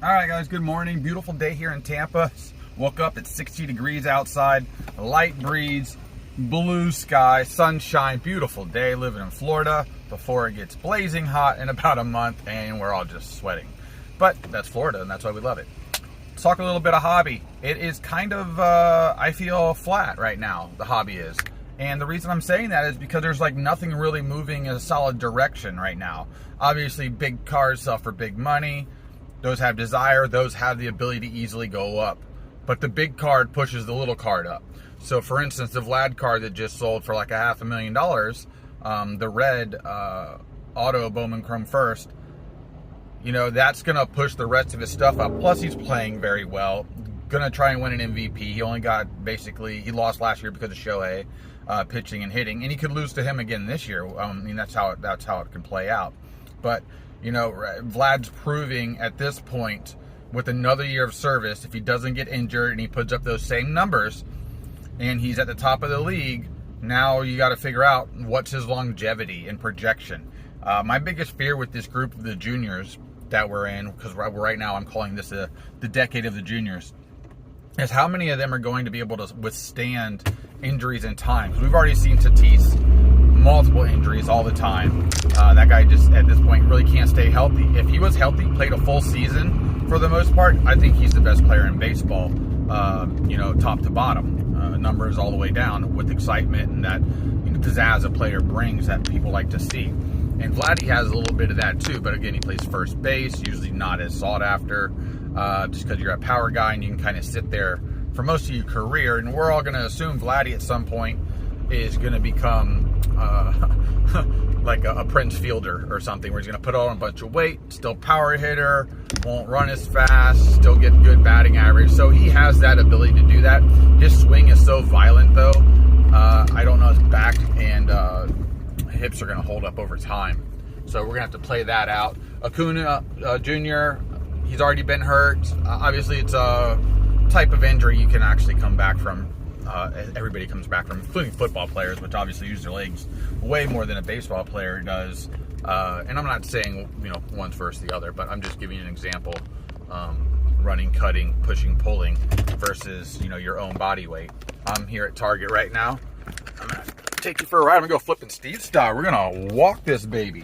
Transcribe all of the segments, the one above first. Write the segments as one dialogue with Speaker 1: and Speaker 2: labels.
Speaker 1: All right, guys, good morning. Beautiful day here in Tampa. Woke up at 60 degrees outside, light breeze, blue sky, sunshine, beautiful day living in Florida before it gets blazing hot in about a month and we're all just sweating. But that's Florida and that's why we love it. Let's talk a little bit of hobby. It is kind of, I feel flat right now, the hobby is. And the reason I'm saying that is because there's like nothing really moving in a solid direction right now. Obviously, big cars sell for big money. Those have desire, those have the ability to easily go up. But the big card pushes the little card up. So for instance, the Vlad card that just sold for like $500,000, the red auto Bowman Chrome First, you know, that's going to push the rest of his stuff up. Plus he's playing very well. Going to try and win an MVP. He only got basically, he lost last year because of Shohei pitching and hitting. And he could lose to him again this year. I mean, that's how it can play out. But you know, Vlad's proving at this point with another year of service, if he doesn't get injured and he puts up those same numbers and he's at the top of the league, now you got to figure out what's his longevity and projection. My biggest fear with this group of the juniors that we're in, because right now I'm calling this the decade of the juniors, is how many of them are going to be able to withstand injuries in time. Because we've already seen Tatis, multiple injuries all the time. That guy just, at this point, really can't stay healthy. If he was healthy, played a full season for the most part, I think he's the best player in baseball, you know, top to bottom. Numbers all the way down with excitement and that, you know, pizzazz a player brings that people like to see. And Vladdy has a little bit of that too, but again, he plays first base, usually not as sought after, just because you're a power guy and you can kind of sit there for most of your career. And we're all going to assume Vladdy at some point is going to become like a Prince Fielder or something, where he's going to put on a bunch of weight, still power hitter, won't run as fast, still get good batting average. So he has that ability to do that. His swing is so violent, though. I don't know his back and hips are going to hold up over time. So we're going to have to play that out. Acuna Jr., he's already been hurt. Obviously, it's a type of injury you can actually come back from. Everybody comes back from, including football players, which obviously use their legs way more than a baseball player does. And I'm not saying, you know, one's versus the other, but I'm just giving you an example. Running, cutting, pushing, pulling versus, you know, your own body weight. I'm here at Target right now. I'm going to take you for a ride. I'm going to go flipping Steve style. We're going to walk this baby.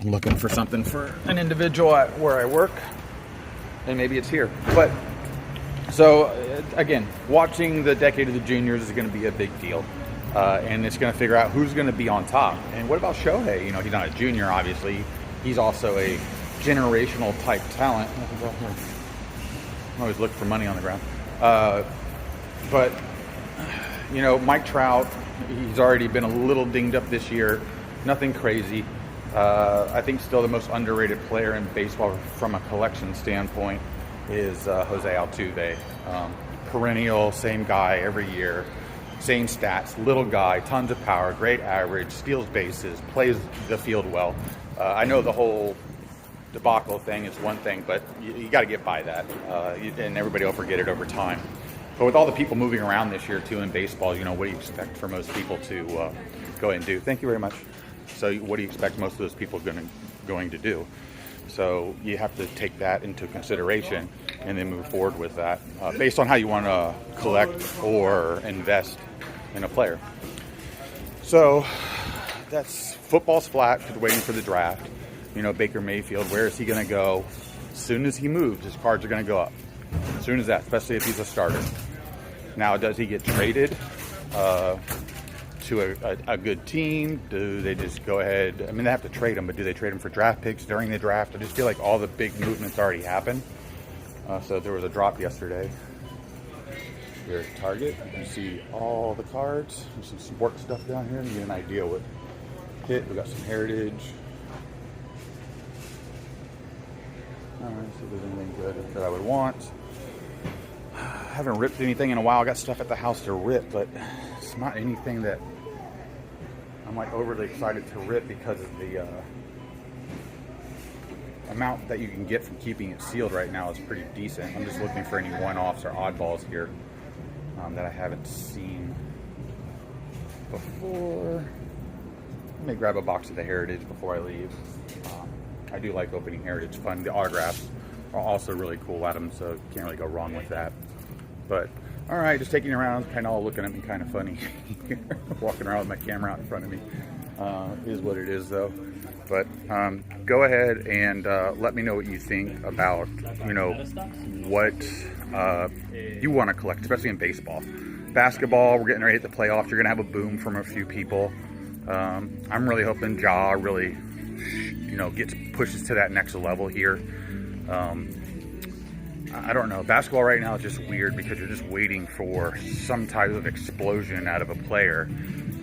Speaker 1: I'm looking for something for an individual at where I work. And maybe it's here. But so, again, watching the decade of the juniors is going to be a big deal. And it's going to figure out who's going to be on top. And what about Shohei? You know, he's not a junior, obviously. He's also a generational type talent. I'm always looking for money on the ground. But, you know, Mike Trout, he's already been a little dinged up this year. Nothing crazy. I think still the most underrated player in baseball from a collection standpoint is Jose Altuve. Perennial, same guy every year, same stats, little guy, tons of power, great average, steals bases, plays the field well. I know the whole debacle thing is one thing, but you got to get by that, and everybody will forget it over time. But with all the people moving around this year too in baseball, you know, what do you expect for most people to go ahead and do? Thank you very much. So what do you expect most of those people going to do? So you have to take that into consideration and then move forward with that based on how you want to collect or invest in a player. So that's football's flat because waiting for the draft. You know, Baker Mayfield, where is he going to go? As soon as he moves, his cards are going to go up. As soon as that, especially if he's a starter. Now, does he get traded to a good team? Do they just go ahead? I mean, they have to trade him, but do they trade him for draft picks during the draft? I just feel like all the big movements already happened. So there was a drop yesterday here at Target. You can see all the cards. There's some sport stuff down here to get an idea what hit. We got some Heritage. All right, see if there's anything good that I would want. I haven't ripped anything in a while. I got stuff at the house to rip, but it's not anything that I'm like overly excited to rip because of the amount that you can get from keeping it sealed right now is pretty decent. I'm just looking for any one-offs or oddballs here that I haven't seen before. Let me grab a box of the Heritage before I leave. I do like opening Heritage. Fun. The autographs are also really cool at them, so can't really go wrong with that. But all right, just taking you around, kind of all looking at me kind of funny. Walking around with my camera out in front of me. Is what it is though. But go ahead and let me know what you think about, you know, what you want to collect, especially in baseball. Basketball, we're getting ready to hit the playoffs. You're going to have a boom from a few people. I'm really hoping Ja really, you know, pushes to that next level here. I don't know. Basketball right now is just weird because you're just waiting for some type of explosion out of a player.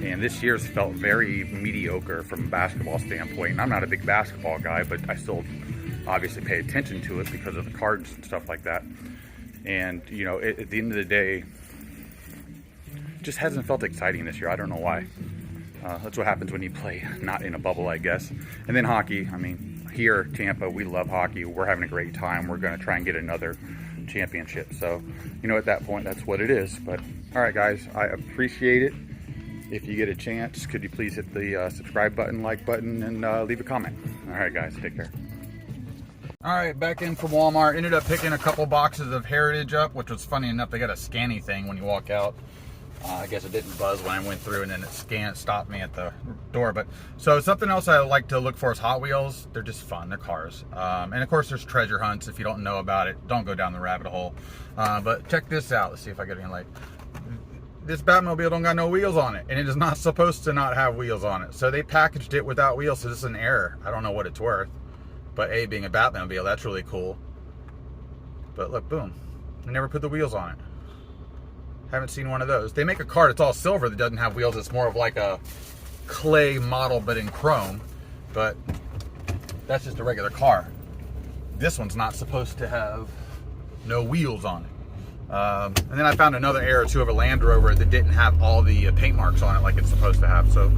Speaker 1: And this year's felt very mediocre from a basketball standpoint. And I'm not a big basketball guy, but I still obviously pay attention to it because of the cards and stuff like that. And, you know, at the end of the day, it just hasn't felt exciting this year. I don't know why. That's what happens when you play not in a bubble, I guess. And then hockey. I mean, here, Tampa, we love hockey. We're having a great time. We're going to try and get another championship. So, you know, at that point, that's what it is. But, all right, guys, I appreciate it. If you get a chance, could you please hit the subscribe button, like button, and leave a comment. All right, guys, take care. All right, back in from Walmart. Ended up picking a couple boxes of Heritage up, which was funny enough. They got a scanny thing when you walk out. I guess it didn't buzz when I went through, and then it stopped me at the door. But so something else I like to look for is Hot Wheels. They're just fun. They're cars. And of course, there's treasure hunts. If you don't know about it, don't go down the rabbit hole. But check this out. Let's see if I get any light. This Batmobile don't got no wheels on it, and it is not supposed to not have wheels on it. So they packaged it without wheels, so this is an error. I don't know what it's worth. But A, being a Batmobile, that's really cool. But look, boom. They never put the wheels on it. Haven't seen one of those. They make a car that's all silver that doesn't have wheels. It's more of like a clay model, but in chrome. But that's just a regular car. This one's not supposed to have no wheels on it. And then I found another error too of a Land Rover that didn't have all the paint marks on it like it's supposed to have. So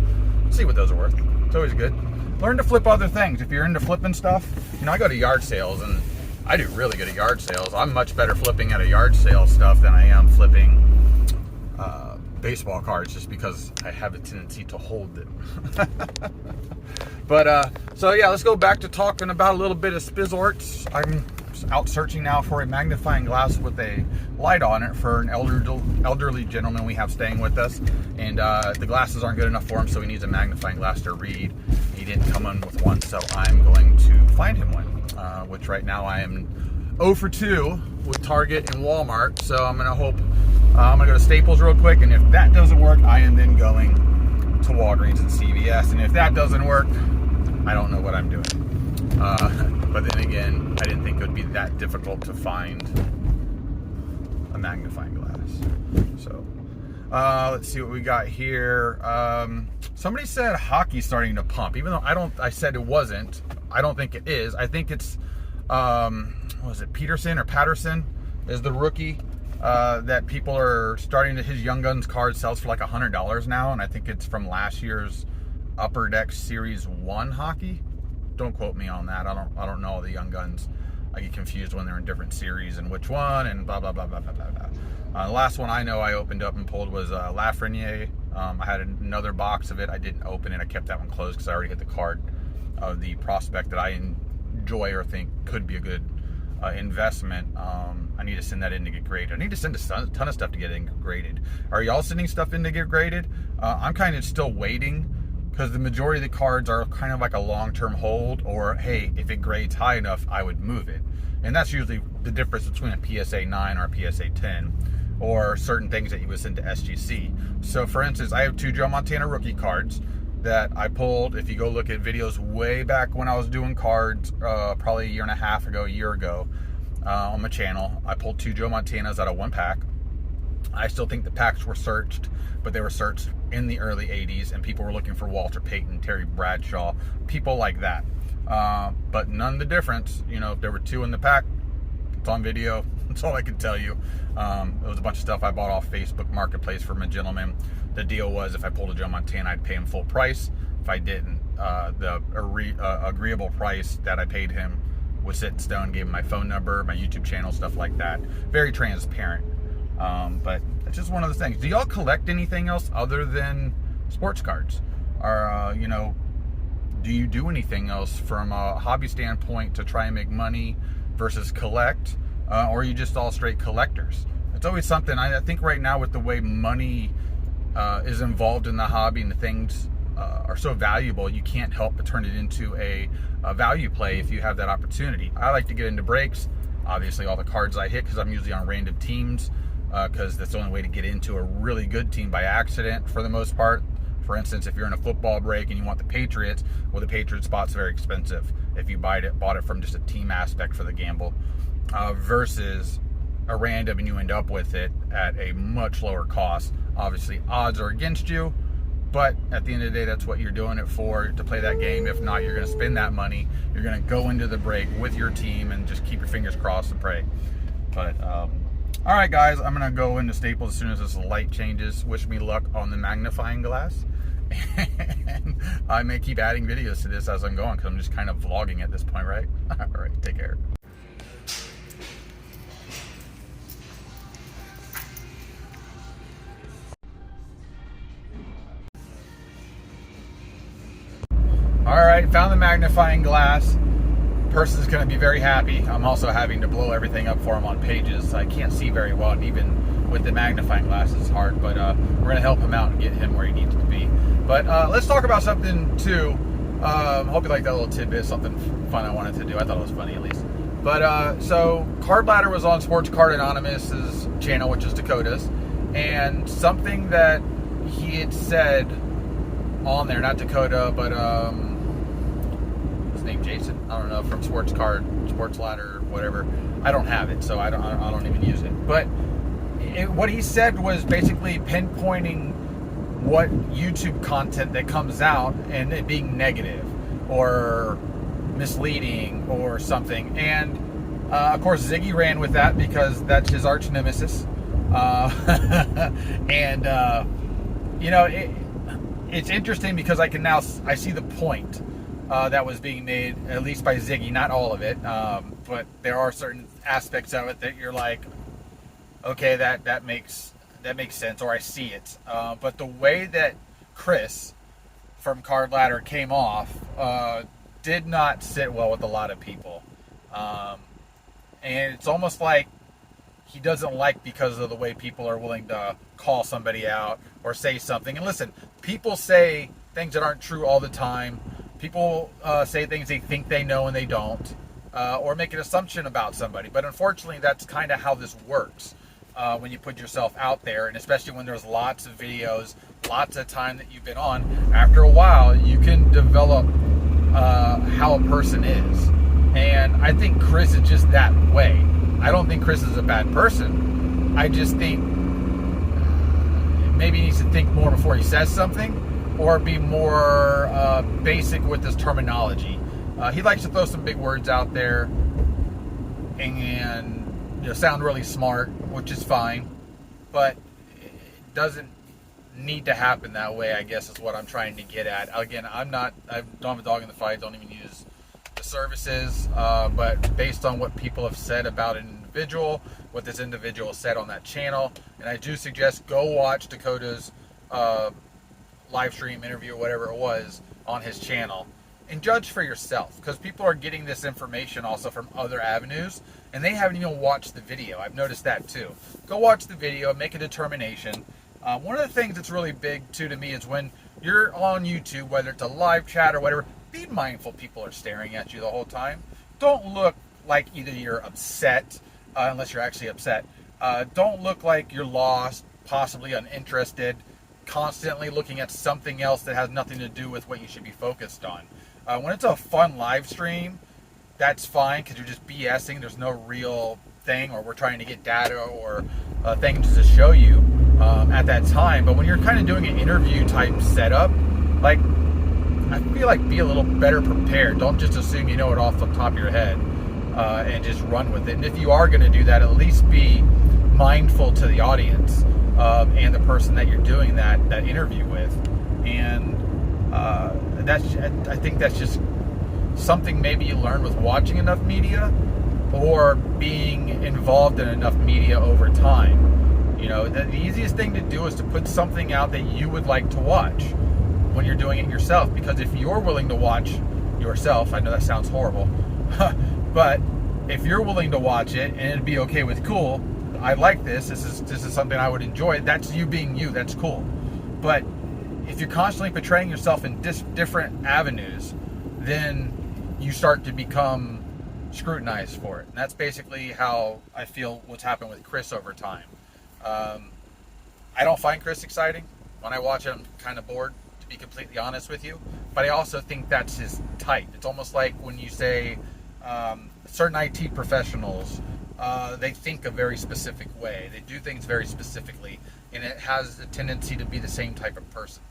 Speaker 1: let's see what those are worth. It's always good. Learn to flip other things. If you're into flipping stuff, you know, I go to yard sales and I do really good at yard sales. I'm much better flipping at a yard sale stuff than I am flipping baseball cards, just because I have a tendency to hold them. But so yeah, let's go back to talking about a little bit of Spizzorts. I'm out searching now for a magnifying glass with a light on it for an elderly gentleman we have staying with us, and the glasses aren't good enough for him, so he needs a magnifying glass to read. He didn't come in with one, so I'm going to find him one, which right now I am 0 for 2 with Target and Walmart. So I'm gonna I'm gonna go to Staples real quick, and if that doesn't work, I am then going to Walgreens and CVS, and if that doesn't work, I don't know what I'm doing. But then again, I didn't think it would be that difficult to find a magnifying glass. So let's see what we got here. Somebody said hockey's starting to pump, even though I said it wasn't. I don't think it is. I think it's what was it, Peterson or Patterson is the rookie that people are starting to, his Young Guns card sells for like $100 now, and I think it's from last year's Upper Deck Series 1 hockey. Don't quote me on that. I don't know all the Young Guns. I get confused when they're in different series and which one and blah blah blah blah blah blah blah. The last one I know I opened up and pulled was Lafreniere. I had another box of it. I didn't open it. I kept that one closed because I already hit the card of the prospect that I enjoy or think could be a good investment. I need to send that in to get graded. I need to send a ton of stuff to get graded. Are y'all sending stuff in to get graded? I'm kind of still waiting, because the majority of the cards are kind of like a long-term hold, or hey, if it grades high enough, I would move it. And that's usually the difference between a PSA 9 or a PSA 10, or certain things that you would send to SGC. So for instance, I have 2 Joe Montana rookie cards that I pulled. If you go look at videos way back when I was doing cards, probably a year and a half ago, a year ago, on my channel, I pulled 2 Joe Montanas out of 1 pack. I still think the packs were searched, but they were searched in the early 80s, and people were looking for Walter Payton, Terry Bradshaw, people like that. But none the difference. You know, if there were 2 in the pack, it's on video. That's all I can tell you. It was a bunch of stuff I bought off Facebook Marketplace from a gentleman. The deal was if I pulled a Joe Montana, I'd pay him full price. If I didn't, the agreeable price that I paid him was set in stone. Gave him my phone number, my YouTube channel, stuff like that. Very transparent. But it's just one of the things. Do y'all collect anything else other than sports cards? Or, you know, do you do anything else from a hobby standpoint to try and make money? versus collect, or are you just all straight collectors? It's always something. I think right now with the way money is involved in the hobby and the things are so valuable, you can't help but turn it into a value play if you have that opportunity. I like to get into breaks. Obviously, all the cards I hit, because I'm usually on random teams, because that's the only way to get into a really good team by accident for the most part. For instance, if you're in a football break and you want the Patriots, well, the Patriots spot's very expensive if you bought it from just a team aspect for the gamble, versus a random and you end up with it at a much lower cost. Obviously, odds are against you, but at the end of the day, that's what you're doing it for, to play that game. If not, you're going to spend that money. You're going to go into the break with your team and just keep your fingers crossed and pray. But all right, guys, I'm going to go into Staples as soon as this light changes. Wish me luck on the magnifying glass. And I may keep adding videos to this as I'm going, because I'm just kind of vlogging at this point, right? All right, take care. All right, found the magnifying glass. Person's going to be very happy. I'm also having to blow everything up for him on pages. I can't see very well, and even with the magnifying glass it's hard, but we're going to help him out and get him where he needs to be. But let's talk about something too. Hope you like that little tidbit, something fun I wanted to do. I thought it was funny at least. But so Card Ladder was on Sports Card Anonymous's channel, which is Dakota's, and something that he had said on there, not Dakota, but his name Jason, I don't know, from Sports Ladder, whatever. I don't have it, so I don't even use it. But what he said was basically pinpointing what YouTube content that comes out and it being negative or misleading or something. And of course Ziggy ran with that because that's his arch nemesis. And you know, it's interesting because I see the point that was being made, at least by Ziggy, not all of it, but there are certain aspects of it that you're like, okay, that makes sense, or I see it. But the way that Chris from Card Ladder came off did not sit well with a lot of people. And it's almost like he doesn't like because of the way people are willing to call somebody out or say something. And listen, people say things that aren't true all the time. People say things they think they know and they don't, or make an assumption about somebody. But unfortunately, that's kind of how this works. When you put yourself out there, and especially when there's lots of videos, lots of time that you've been on, after a while you can develop how a person is. And I think Chris is just that way. I don't think Chris is a bad person. I just think maybe he needs to think more before he says something, or be more basic with his terminology. He likes to throw some big words out there and sound really smart, which is fine, but it doesn't need to happen that way, I guess is what I'm trying to get at. Again, I don't have a dog in the fight, don't even use the services, but based on what people have said about an individual, what this individual said on that channel, and I do suggest go watch Dakota's live stream interview or whatever it was on his channel and judge for yourself, because people are getting this information also from other avenues and they haven't even watched the video. I've noticed that too. Go watch the video, make a determination. One of the things that's really big too to me is when you're on YouTube, whether it's a live chat or whatever, be mindful people are staring at you the whole time. Don't look like either you're upset, unless you're actually upset. Don't look like you're lost, possibly uninterested, constantly looking at something else that has nothing to do with what you should be focused on. When it's a fun live stream, that's fine because you're just BSing. There's no real thing, or we're trying to get data or things to show you at that time. But when you're kind of doing an interview type setup, like, I feel like be a little better prepared. Don't just assume you know it off the top of your head and just run with it. And if you are going to do that, at least be mindful to the audience and the person that you're doing that interview with. And I think that's just something maybe you learn with watching enough media or being involved in enough media over time. The easiest thing to do is to put something out that you would like to watch when you're doing it yourself, because if you're willing to watch yourself, I know that sounds horrible, but if you're willing to watch it and it'd be okay with cool, I like this. This is something I would enjoy. That's you being you. That's cool. But if you're constantly portraying yourself in different avenues, then you start to become scrutinized for it. And that's basically how I feel what's happened with Chris over time. I don't find Chris exciting. When I watch it, I'm kind of bored, to be completely honest with you. But I also think that's his type. It's almost like when you say certain IT professionals, they think a very specific way. They do things very specifically, and it has a tendency to be the same type of person.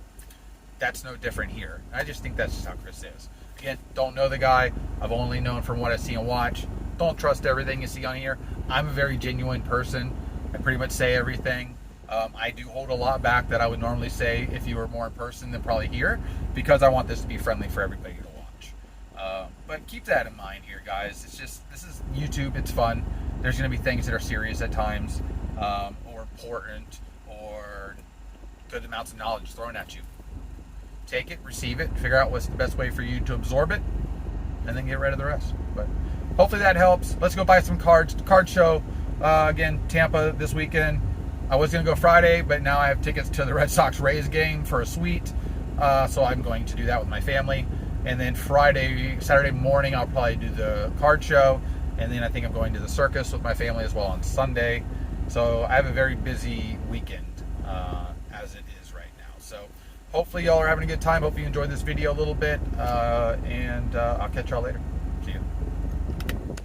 Speaker 1: That's no different here. I just think that's just how Chris is. Again, don't know the guy. I've only known from what I see and watch. Don't trust everything you see on here. I'm a very genuine person. I pretty much say everything. I do hold a lot back that I would normally say if you were more in person than probably here, because I want this to be friendly for everybody to watch. But keep that in mind here, guys. It's just, this is YouTube. It's fun. There's going to be things that are serious at times, or important, or good amounts of knowledge thrown at you. Take it, receive it, figure out what's the best way for you to absorb it, and then get rid of the rest. But hopefully that helps. Let's go buy some cards. Card show, again, Tampa this weekend. I was going to go Friday, but now I have tickets to the Red Sox Rays game for a suite, so I'm going to do that with my family. And then Saturday morning, I'll probably do the card show, and then I think I'm going to the circus with my family as well on Sunday. So I have a very busy weekend as it is right now. So hopefully y'all are having a good time. Hope you enjoyed this video a little bit, and I'll catch y'all later.